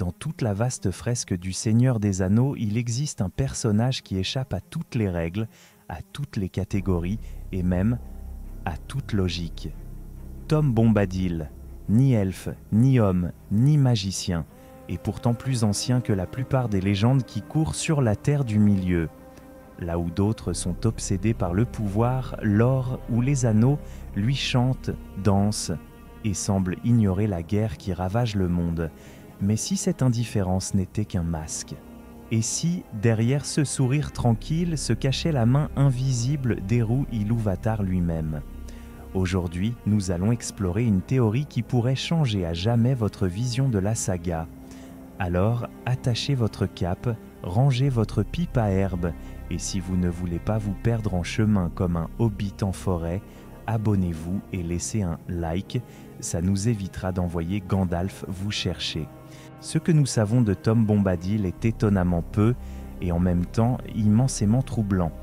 Dans toute la vaste fresque du Seigneur des Anneaux, il existe un personnage qui échappe à toutes les règles, à toutes les catégories et même à toute logique. Tom Bombadil, ni elfe, ni homme, ni magicien, et pourtant plus ancien que la plupart des légendes qui courent sur la terre du milieu. Là où d'autres sont obsédés par le pouvoir, l'or ou les anneaux, lui chantent, dansent et semble ignorer la guerre qui ravage le monde. Mais si cette indifférence n'était qu'un masque? Et si, derrière ce sourire tranquille, se cachait la main invisible d'Eru Ilúvatar lui-même? Aujourd'hui, nous allons explorer une théorie qui pourrait changer à jamais votre vision de la saga. Alors, attachez votre cape, rangez votre pipe à herbe, et si vous ne voulez pas vous perdre en chemin comme un hobbit en forêt, abonnez-vous et laissez un like, ça nous évitera d'envoyer Gandalf vous chercher. Ce que nous savons de Tom Bombadil est étonnamment peu et en même temps immensément troublant.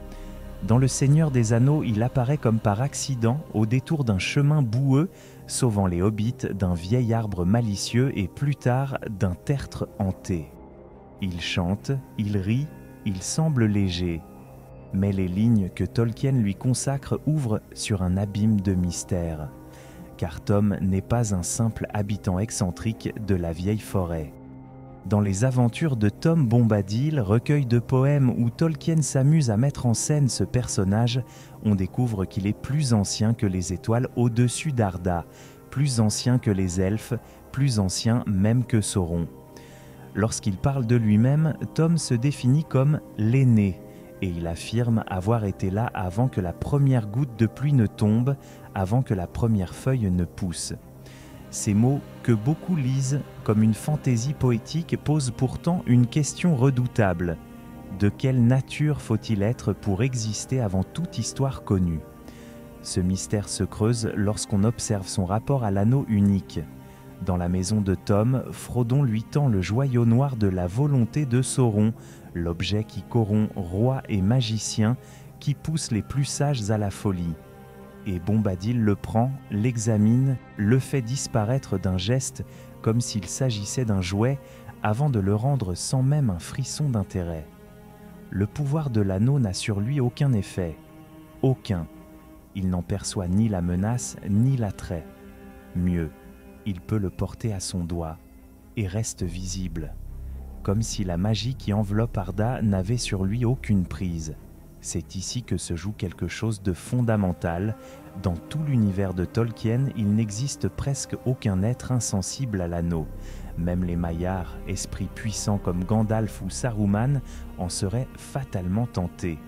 Dans Le Seigneur des Anneaux, il apparaît comme par accident au détour d'un chemin boueux, sauvant les hobbits d'un vieil arbre malicieux et plus tard d'un tertre hanté. Il chante, il rit, il semble léger, mais les lignes que Tolkien lui consacre ouvrent sur un abîme de mystère. Car Tom n'est pas un simple habitant excentrique de la vieille forêt. Dans les aventures de Tom Bombadil, recueil de poèmes où Tolkien s'amuse à mettre en scène ce personnage, on découvre qu'il est plus ancien que les étoiles au-dessus d'Arda, plus ancien que les elfes, plus ancien même que Sauron. Lorsqu'il parle de lui-même, Tom se définit comme l'aîné, et il affirme avoir été là avant que la première goutte de pluie ne tombe, avant que la première feuille ne pousse. Ces mots, que beaucoup lisent comme une fantaisie poétique, posent pourtant une question redoutable. De quelle nature faut-il être pour exister avant toute histoire connue? Ce mystère se creuse lorsqu'on observe son rapport à l'anneau unique. Dans la maison de Tom, Frodon lui tend le joyau noir de la volonté de Sauron, l'objet qui corrompt rois et magiciens, qui pousse les plus sages à la folie. Et Bombadil le prend, l'examine, le fait disparaître d'un geste comme s'il s'agissait d'un jouet, avant de le rendre sans même un frisson d'intérêt. Le pouvoir de l'anneau n'a sur lui aucun effet, aucun. Il n'en perçoit ni la menace ni l'attrait. Mieux, il peut le porter à son doigt et reste visible, comme si la magie qui enveloppe Arda n'avait sur lui aucune prise. C'est ici que se joue quelque chose de fondamental. Dans tout l'univers de Tolkien, il n'existe presque aucun être insensible à l'anneau. Même les Maillards, esprits puissants comme Gandalf ou Saruman, en seraient fatalement tentés.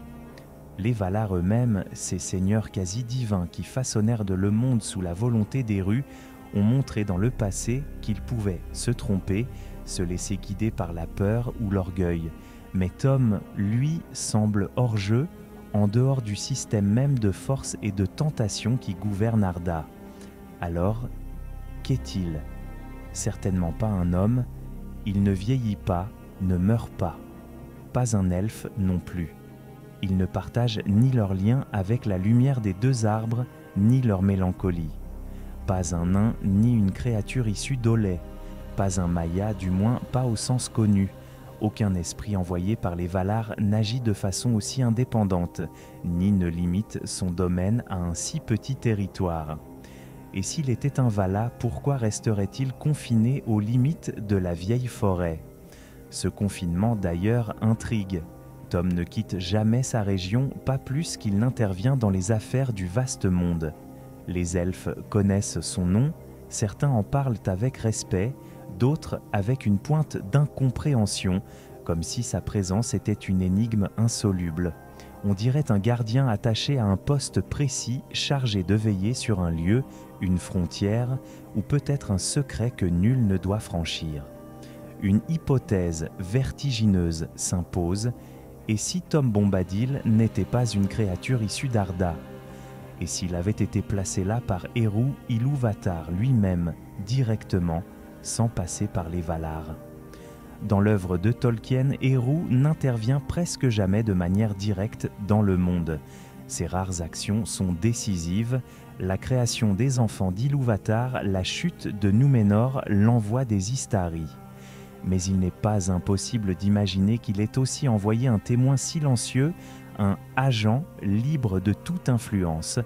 Les Valar eux-mêmes, ces seigneurs quasi divins qui façonnèrent le monde sous la volonté d'Eru, ont montré dans le passé qu'ils pouvaient se tromper, se laisser guider par la peur ou l'orgueil. Mais Tom, lui, semble hors jeu, en dehors du système même de force et de tentation qui gouverne Arda. Alors, qu'est-il? Certainement pas un homme, il ne vieillit pas, ne meurt pas. Pas un elfe non plus. Il ne partage ni leur lien avec la lumière des deux arbres, ni leur mélancolie. Pas un nain, ni une créature issue d'Olé. Pas un Maia, du moins pas au sens connu. Aucun esprit envoyé par les Valar n'agit de façon aussi indépendante, ni ne limite son domaine à un si petit territoire. Et s'il était un Vala, pourquoi resterait-il confiné aux limites de la vieille forêt? Ce confinement d'ailleurs intrigue. Tom ne quitte jamais sa région, pas plus qu'il n'intervient dans les affaires du vaste monde. Les elfes connaissent son nom, certains en parlent avec respect, d'autres avec une pointe d'incompréhension, comme si sa présence était une énigme insoluble. On dirait un gardien attaché à un poste précis, chargé de veiller sur un lieu, une frontière, ou peut-être un secret que nul ne doit franchir. Une hypothèse vertigineuse s'impose, et si Tom Bombadil n'était pas une créature issue d'Arda? Et s'il avait été placé là par Eru Ilúvatar lui-même, directement, sans passer par les Valar? Dans l'œuvre de Tolkien, Eru n'intervient presque jamais de manière directe dans le monde. Ses rares actions sont décisives, la création des enfants d'Ilúvatar, la chute de Númenor, l'envoi des Istari. Mais il n'est pas impossible d'imaginer qu'il ait aussi envoyé un témoin silencieux, un agent libre de toute influence,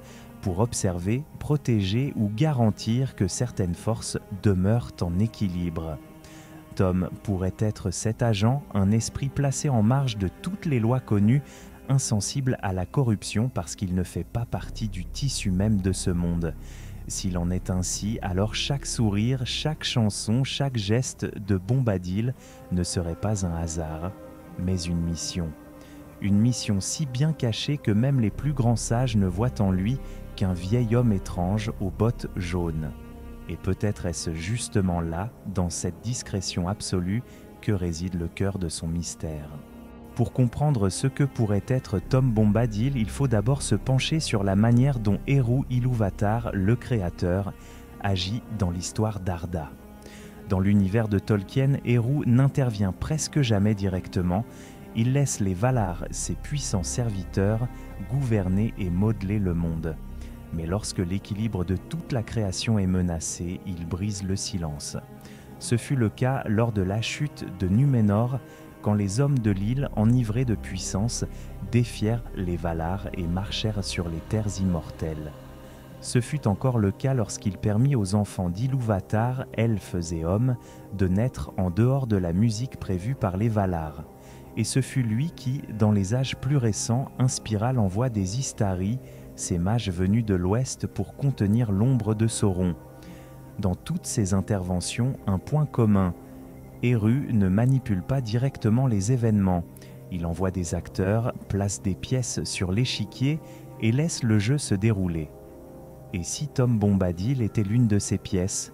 pour observer, protéger ou garantir que certaines forces demeurent en équilibre. Tom pourrait être cet agent, un esprit placé en marge de toutes les lois connues, insensible à la corruption parce qu'il ne fait pas partie du tissu même de ce monde. S'il en est ainsi, alors chaque sourire, chaque chanson, chaque geste de Bombadil ne serait pas un hasard, mais une mission. Une mission si bien cachée que même les plus grands sages ne voient en lui qu'un vieil homme étrange aux bottes jaunes. Et peut-être est-ce justement là, dans cette discrétion absolue, que réside le cœur de son mystère. Pour comprendre ce que pourrait être Tom Bombadil, il faut d'abord se pencher sur la manière dont Eru Ilúvatar, le créateur, agit dans l'histoire d'Arda. Dans l'univers de Tolkien, Eru n'intervient presque jamais directement. Il laisse les Valar, ses puissants serviteurs, gouverner et modeler le monde. Mais lorsque l'équilibre de toute la création est menacé, il brise le silence. Ce fut le cas lors de la chute de Númenor, quand les hommes de l'île, enivrés de puissance, défièrent les Valar et marchèrent sur les terres immortelles. Ce fut encore le cas lorsqu'il permit aux enfants d'Ilúvatar, elfes et hommes, de naître en dehors de la musique prévue par les Valar. Et ce fut lui qui, dans les âges plus récents, inspira l'envoi des Istari, ces mages venus de l'ouest pour contenir l'ombre de Sauron. Dans toutes ces interventions, un point commun: Eru ne manipule pas directement les événements. Il envoie des acteurs, place des pièces sur l'échiquier et laisse le jeu se dérouler. Et si Tom Bombadil était l'une de ces pièces,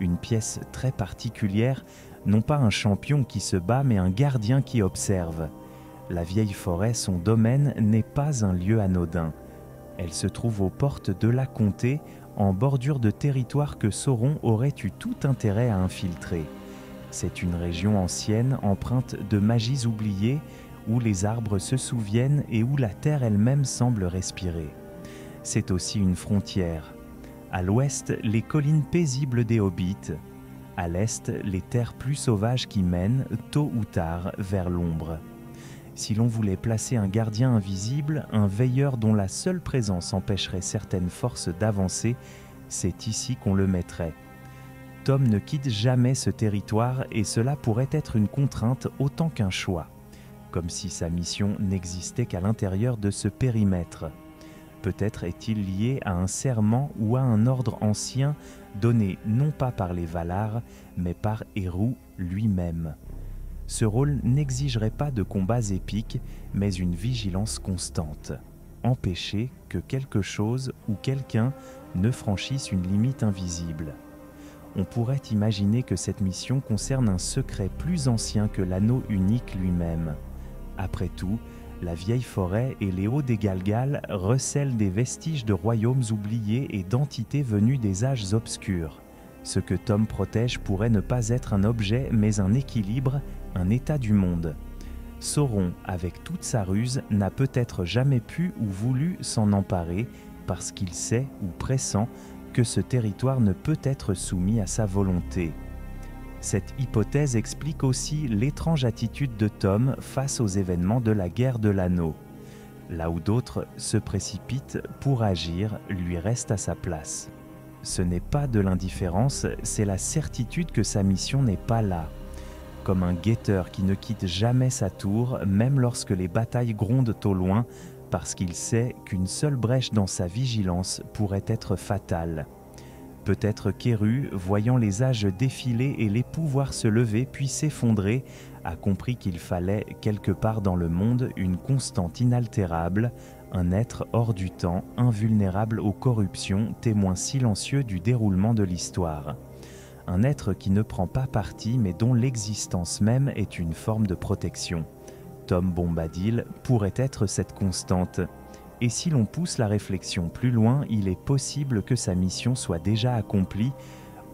une pièce très particulière, non pas un champion qui se bat, mais un gardien qui observe. La vieille forêt, son domaine, n'est pas un lieu anodin. Elle se trouve aux portes de la comté, en bordure de territoire que Sauron aurait eu tout intérêt à infiltrer. C'est une région ancienne, empreinte de magies oubliées, où les arbres se souviennent et où la terre elle-même semble respirer. C'est aussi une frontière. À l'ouest, les collines paisibles des Hobbits. À l'est, les terres plus sauvages qui mènent, tôt ou tard, vers l'ombre. Si l'on voulait placer un gardien invisible, un veilleur dont la seule présence empêcherait certaines forces d'avancer, c'est ici qu'on le mettrait. Tom ne quitte jamais ce territoire et cela pourrait être une contrainte autant qu'un choix, comme si sa mission n'existait qu'à l'intérieur de ce périmètre. Peut-être est-il lié à un serment ou à un ordre ancien donné non pas par les Valar, mais par Eru lui-même. Ce rôle n'exigerait pas de combats épiques, mais une vigilance constante. Empêcher que quelque chose ou quelqu'un ne franchisse une limite invisible. On pourrait imaginer que cette mission concerne un secret plus ancien que l'anneau unique lui-même. Après tout, la vieille forêt et les hauts des Galgal recèlent des vestiges de royaumes oubliés et d'entités venues des âges obscurs. Ce que Tom protège pourrait ne pas être un objet, mais un équilibre, un état du monde. Sauron, avec toute sa ruse, n'a peut-être jamais pu ou voulu s'en emparer, parce qu'il sait ou pressent que ce territoire ne peut être soumis à sa volonté. Cette hypothèse explique aussi l'étrange attitude de Tom face aux événements de la guerre de l'anneau. Là où d'autres se précipitent pour agir, lui reste à sa place. Ce n'est pas de l'indifférence, c'est la certitude que sa mission n'est pas là. Comme un guetteur qui ne quitte jamais sa tour, même lorsque les batailles grondent au loin, parce qu'il sait qu'une seule brèche dans sa vigilance pourrait être fatale. Peut-être qu'Eru, voyant les âges défiler et les pouvoirs se lever puis s'effondrer, a compris qu'il fallait, quelque part dans le monde, une constante inaltérable, un être hors du temps, invulnérable aux corruptions, témoin silencieux du déroulement de l'histoire. Un être qui ne prend pas parti mais dont l'existence même est une forme de protection. Tom Bombadil pourrait être cette constante. Et si l'on pousse la réflexion plus loin, il est possible que sa mission soit déjà accomplie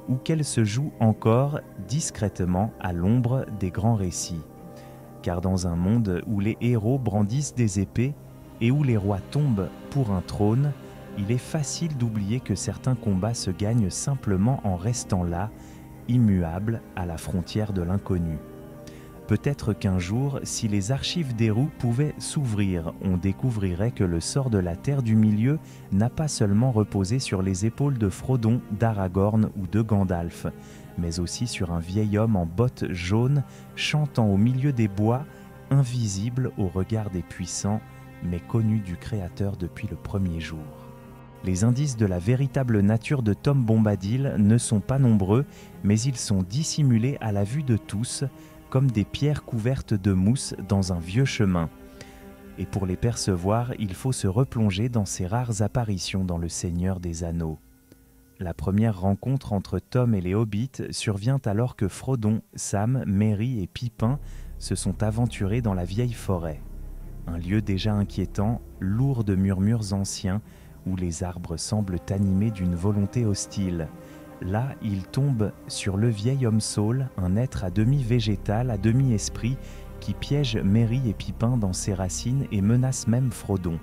ou qu'elle se joue encore discrètement à l'ombre des grands récits. Car dans un monde où les héros brandissent des épées et où les rois tombent pour un trône, il est facile d'oublier que certains combats se gagnent simplement en restant là immuable à la frontière de l'inconnu. Peut-être qu'un jour, si les archives d'Héroux pouvaient s'ouvrir, on découvrirait que le sort de la Terre du Milieu n'a pas seulement reposé sur les épaules de Frodon, d'Aragorn ou de Gandalf, mais aussi sur un vieil homme en bottes jaunes, chantant au milieu des bois, invisible au regard des puissants, mais connu du Créateur depuis le premier jour. Les indices de la véritable nature de Tom Bombadil ne sont pas nombreux, mais ils sont dissimulés à la vue de tous, comme des pierres couvertes de mousse dans un vieux chemin. Et pour les percevoir, il faut se replonger dans ces rares apparitions dans Le Seigneur des Anneaux. La première rencontre entre Tom et les Hobbits survient alors que Frodon, Sam, Merry et Pippin se sont aventurés dans la vieille forêt. Un lieu déjà inquiétant, lourd de murmures anciens, où les arbres semblent animés d'une volonté hostile. Là, il tombe sur le vieil homme saule, un être à demi végétal, à demi esprit, qui piège Merry et Pippin dans ses racines et menace même Frodon.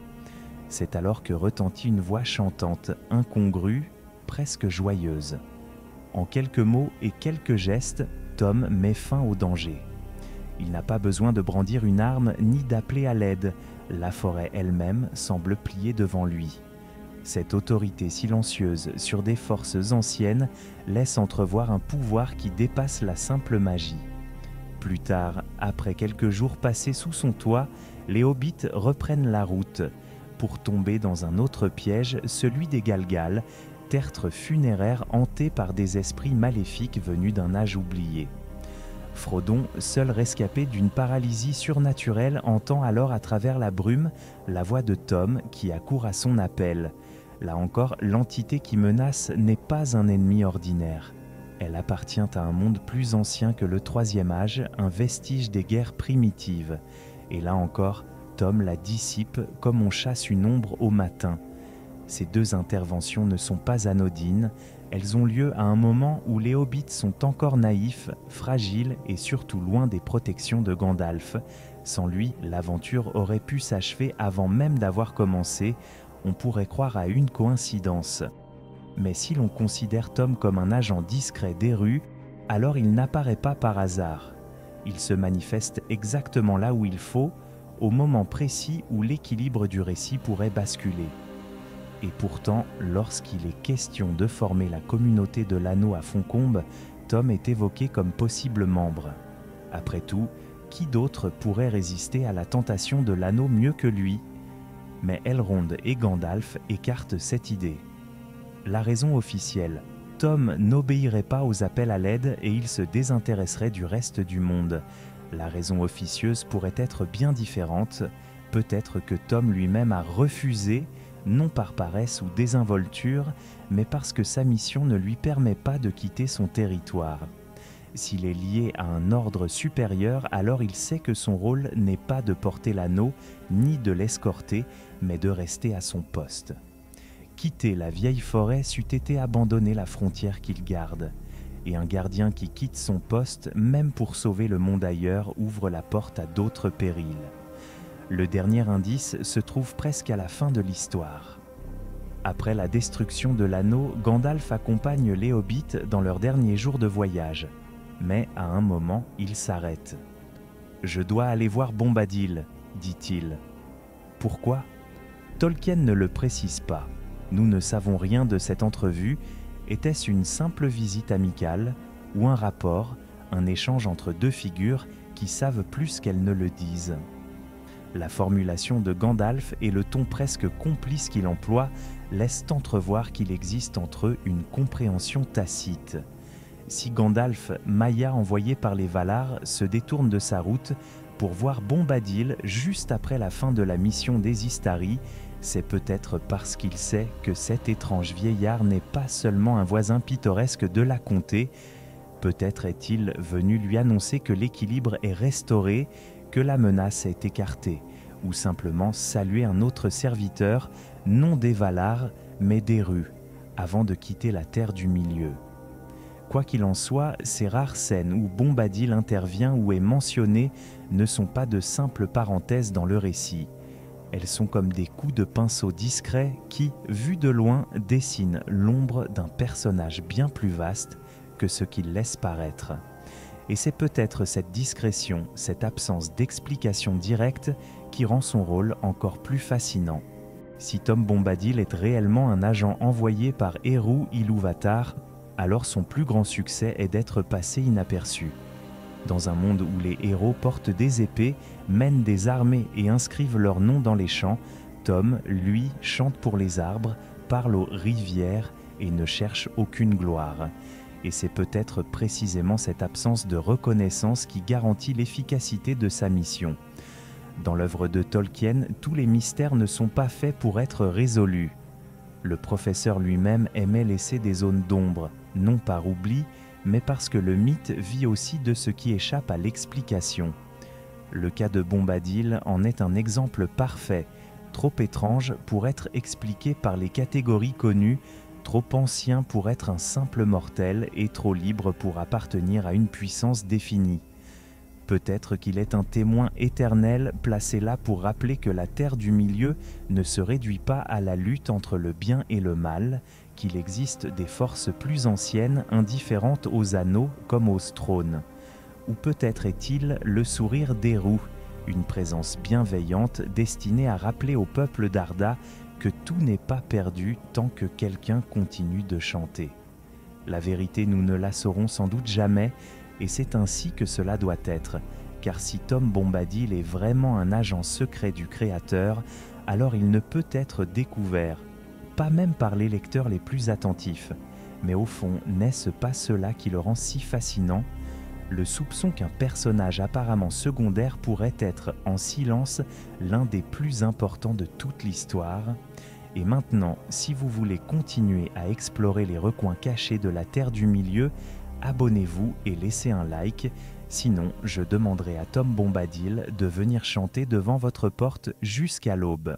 C'est alors que retentit une voix chantante, incongrue, presque joyeuse. En quelques mots et quelques gestes, Tom met fin au danger. Il n'a pas besoin de brandir une arme ni d'appeler à l'aide. La forêt elle-même semble plier devant lui. Cette autorité silencieuse sur des forces anciennes laisse entrevoir un pouvoir qui dépasse la simple magie. Plus tard, après quelques jours passés sous son toit, les Hobbits reprennent la route pour tomber dans un autre piège, celui des Galgal, tertre funéraire hanté par des esprits maléfiques venus d'un âge oublié. Frodon, seul rescapé d'une paralysie surnaturelle, entend alors à travers la brume la voix de Tom qui accourt à son appel. Là encore, l'entité qui menace n'est pas un ennemi ordinaire. Elle appartient à un monde plus ancien que le Troisième Âge, un vestige des guerres primitives. Et là encore, Tom la dissipe comme on chasse une ombre au matin. Ces deux interventions ne sont pas anodines, elles ont lieu à un moment où les Hobbits sont encore naïfs, fragiles et surtout loin des protections de Gandalf. Sans lui, l'aventure aurait pu s'achever avant même d'avoir commencé. On pourrait croire à une coïncidence. Mais si l'on considère Tom comme un agent discret des rues, alors il n'apparaît pas par hasard. Il se manifeste exactement là où il faut, au moment précis où l'équilibre du récit pourrait basculer. Et pourtant, lorsqu'il est question de former la communauté de l'anneau à Fontcombe, Tom est évoqué comme possible membre. Après tout, qui d'autre pourrait résister à la tentation de l'anneau mieux que lui ? Mais Elrond et Gandalf écartent cette idée. La raison officielle, Tom n'obéirait pas aux appels à l'aide et il se désintéresserait du reste du monde. La raison officieuse pourrait être bien différente. Peut-être que Tom lui-même a refusé, non par paresse ou désinvolture, mais parce que sa mission ne lui permet pas de quitter son territoire. S'il est lié à un ordre supérieur, alors il sait que son rôle n'est pas de porter l'anneau, ni de l'escorter, mais de rester à son poste. Quitter la vieille forêt c'eût été abandonner la frontière qu'il garde. Et un gardien qui quitte son poste, même pour sauver le monde ailleurs, ouvre la porte à d'autres périls. Le dernier indice se trouve presque à la fin de l'histoire. Après la destruction de l'anneau, Gandalf accompagne les Hobbits dans leurs derniers jours de voyage. Mais à un moment, il s'arrête. « Je dois aller voir Bombadil », dit-il. Pourquoi ? Tolkien ne le précise pas. Nous ne savons rien de cette entrevue. Était-ce une simple visite amicale ou un rapport, un échange entre deux figures qui savent plus qu'elles ne le disent ? La formulation de Gandalf et le ton presque complice qu'il emploie laissent entrevoir qu'il existe entre eux une compréhension tacite. Si Gandalf, Maïa envoyé par les Valar, se détourne de sa route pour voir Bombadil juste après la fin de la mission des Istari, c'est peut-être parce qu'il sait que cet étrange vieillard n'est pas seulement un voisin pittoresque de la comté. Peut-être est-il venu lui annoncer que l'équilibre est restauré, que la menace est écartée, ou simplement saluer un autre serviteur, non des Valar, mais des rues, avant de quitter la terre du milieu. Quoi qu'il en soit, ces rares scènes où Bombadil intervient ou est mentionné ne sont pas de simples parenthèses dans le récit. Elles sont comme des coups de pinceau discrets qui, vus de loin, dessinent l'ombre d'un personnage bien plus vaste que ce qu'il laisse paraître. Et c'est peut-être cette discrétion, cette absence d'explication directe qui rend son rôle encore plus fascinant. Si Tom Bombadil est réellement un agent envoyé par Eru Ilúvatar, alors son plus grand succès est d'être passé inaperçu. Dans un monde où les héros portent des épées, mènent des armées et inscrivent leurs noms dans les champs, Tom, lui, chante pour les arbres, parle aux rivières et ne cherche aucune gloire. Et c'est peut-être précisément cette absence de reconnaissance qui garantit l'efficacité de sa mission. Dans l'œuvre de Tolkien, tous les mystères ne sont pas faits pour être résolus. Le professeur lui-même aimait laisser des zones d'ombre, non par oubli, mais parce que le mythe vit aussi de ce qui échappe à l'explication. Le cas de Bombadil en est un exemple parfait, trop étrange pour être expliqué par les catégories connues, trop ancien pour être un simple mortel et trop libre pour appartenir à une puissance définie. Peut-être qu'il est un témoin éternel placé là pour rappeler que la Terre du Milieu ne se réduit pas à la lutte entre le bien et le mal, qu'il existe des forces plus anciennes indifférentes aux anneaux comme aux trônes. Ou peut-être est-il le sourire d'Eru, une présence bienveillante destinée à rappeler au peuple d'Arda que tout n'est pas perdu tant que quelqu'un continue de chanter. La vérité, nous ne la saurons sans doute jamais, et c'est ainsi que cela doit être, car si Tom Bombadil est vraiment un agent secret du Créateur, alors il ne peut être découvert, pas même par les lecteurs les plus attentifs. Mais au fond, n'est-ce pas cela qui le rend si fascinant ? Le soupçon qu'un personnage apparemment secondaire pourrait être, en silence, l'un des plus importants de toute l'histoire. Et maintenant, si vous voulez continuer à explorer les recoins cachés de la Terre du Milieu, abonnez-vous et laissez un like, sinon je demanderai à Tom Bombadil de venir chanter devant votre porte jusqu'à l'aube.